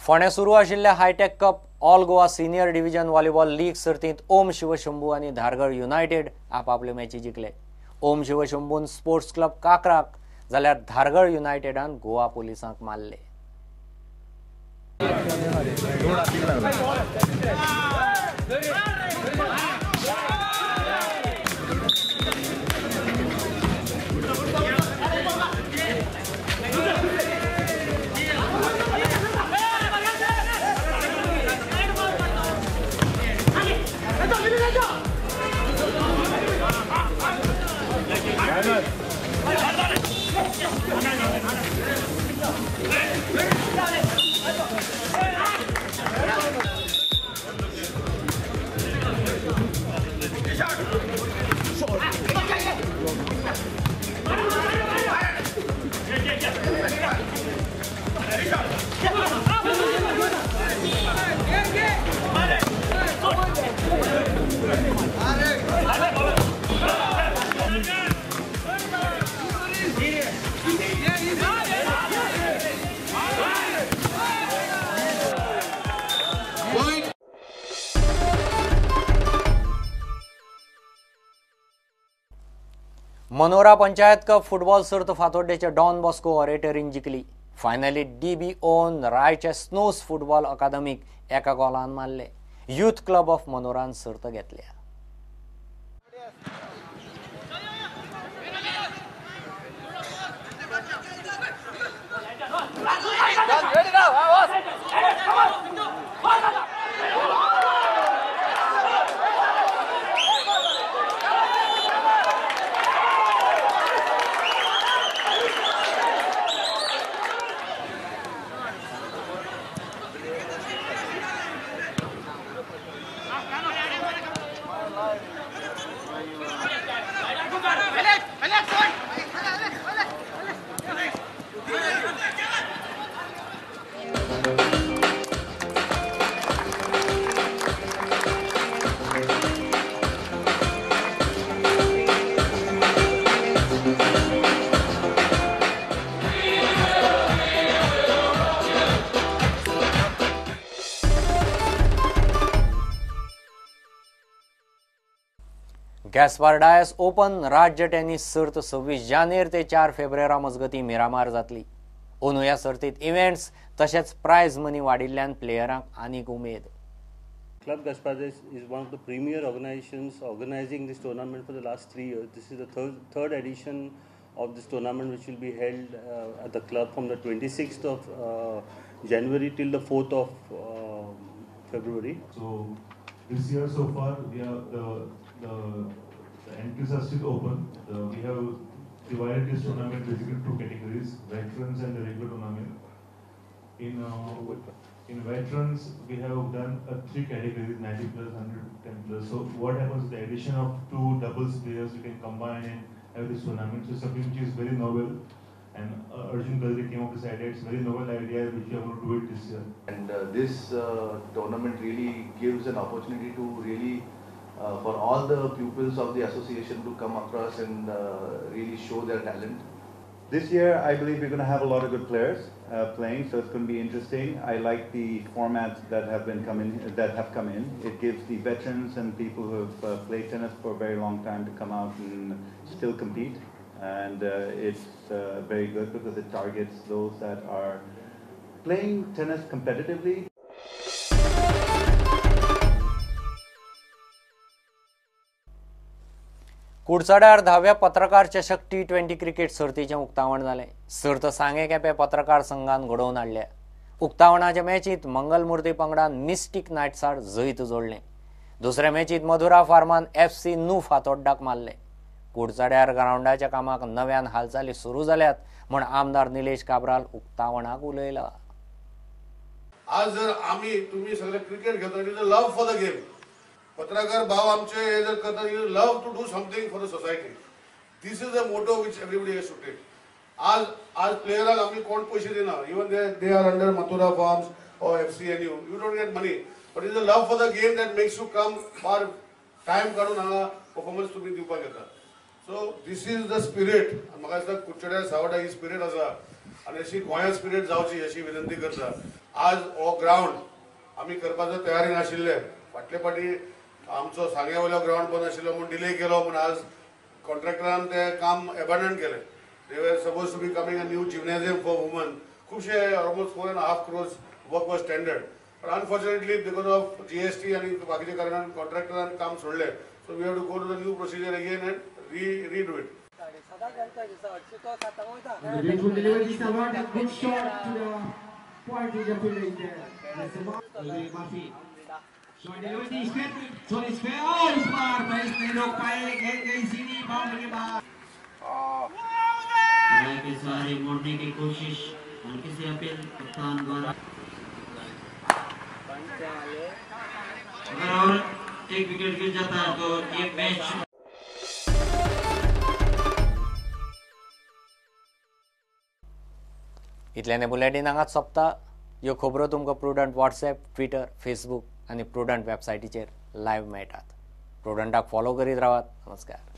फोंड्या सुरू आशिल्ल्या hi tech cup all Goa senior division volleyball league सर्तींत ओम शिवशंभू आणि धारगड युनायटेड आपापल्यो मॅची जिखले। ओम शिवशंभून स्पोर्ट्स क्लब काकराक जाल्यार धारगड युनायटेडान गोवा पुलिसांक मारले। मनोरा पंचायत कप फुटबॉल सर्त फातोड्डेच्या डॉन बॉस्को ऑरेटरीन जिखली। फायनलीत डीबी ओन रायच्या स्नोज फुटबॉल अकादमीक एका गोलान मारले। यूथ क्लब ऑफ मनोरान सर्त घेतल्या। गॅस्पार्डायस ओपन राज्य टेनिस सर्त 26 जानेर ते 4 फेब्रुवारी मजगती मिरामार जातली। अंदू ह्या सर्तीत इव्हेंट्स तशेंच प्राइज मनी वाडिल्ल्यान प्लेयरांक आनीक Umed. Club Gaspardais is one of the premier organizations organizing this tournament for the last 3 years. This is the third edition of this tournament, which will be held at the club from the 26th of January till the 4th of February. So this year so far we have the entries are still open. We have divided this tournament basically into 2 categories: veterans and the regular tournament. In veterans, we have done 3 categories: 90 plus, 110 plus. So what happens is the addition of 2 doubles players we can combine and have this tournament. So something which is very novel. And Arjun Gadri came up with this idea. It's a very novel idea which we are going to do it this year. And this tournament really gives an opportunity to really for all the pupils of the association to come across and really show their talent. This year, I believe we're going to have a lot of good players playing, so it's going to be interesting. I like the formats that have come in. It gives the veterans and people who have played tennis for a very long time to come out and still compete. And it's very good because it targets those that are playing tennis competitively. कुडचड्यार 10व्या पत्रकार चषक T20 cricket सर्तीचे उक्तावण जाले। सर्त सांगे केपें पत्रकार संघान घडोवन हाडल्या। उक्तावणाच्या मॅचींत मंगलमूर्ती पंगडान मिस्टिक नायट्साक जैत जोडलें। दुसऱ्या मॅचींत मधुरा फार्मान FC नू फातोड्डाक मारले। कुडचड्यार ग्राउंडाच्या कामाक नव्यान हालचाली सुरू जाल्यात म्हण आमदार निलेश काब्राल उक्तावणाक उलयला। आज जर तुम्ही सगळे क्रिकेट घेता, it is a love for the game. पत्रकार भाव आमचे हे जर करता, you love to do something for the society. This is the motto which everybody has to take. आज प्लेयराक आमी कोण पैसे दिना. Even they are under Mathura farms or FCNU. You don't get money, but it is a love for the game that makes you come for time काढून हांगा performance तुम्ही दिवपाक येता. So this is the spirit. म्हाका दिसता कुडचड्यार सावड्डा ही spirit आसा आनी अशी गोंया स्पिरिट जावची अशी विनंती करता. आज हो ग्राउंड आमी करपाचो तयारी नाशिल्ले, फाटले फाटी आमचो सांग्या वयलो ग्राउंड बंद आशिल्लो म्हणून डिले केलो म्हणून आज कॉन्ट्रॅक्टरान ते काम एबंडन केले. They were suppose to be coming a new gymnasium for woman. खुबशे almost 4.5 crores work was tendered. But unfortunately, because of GST आणि बाकीच्या कारणान कॉन्ट्रॅक्टरान काम सोडले. So we have to go to the new procedure again and redo it. Beautiful delivery, this award, a good shot to the point in the field there. That's the ball. Murphy. So delivery is fair. So it's fair. Oh, it's far. But it's fair. Look, pile गई सीधी boundary के बाहर. के सारे मोड़ने की कोशिश हल्के से अपील कप्तान द्वारा. अगर और एक विकेट गिर जाता है तो ये मैच इतल्याने बुलेटिन हांगाच सोंपता. ह्यो खबरो तुमकां प्रुडंट व्हॉट्सॲप, ट्विटर, फेसबूक आनी प्रुडंट वेबसायटीचेर लायव्ह मेळटात. प्रुडंटाक फॉलो करीत रावात. नमस्कार.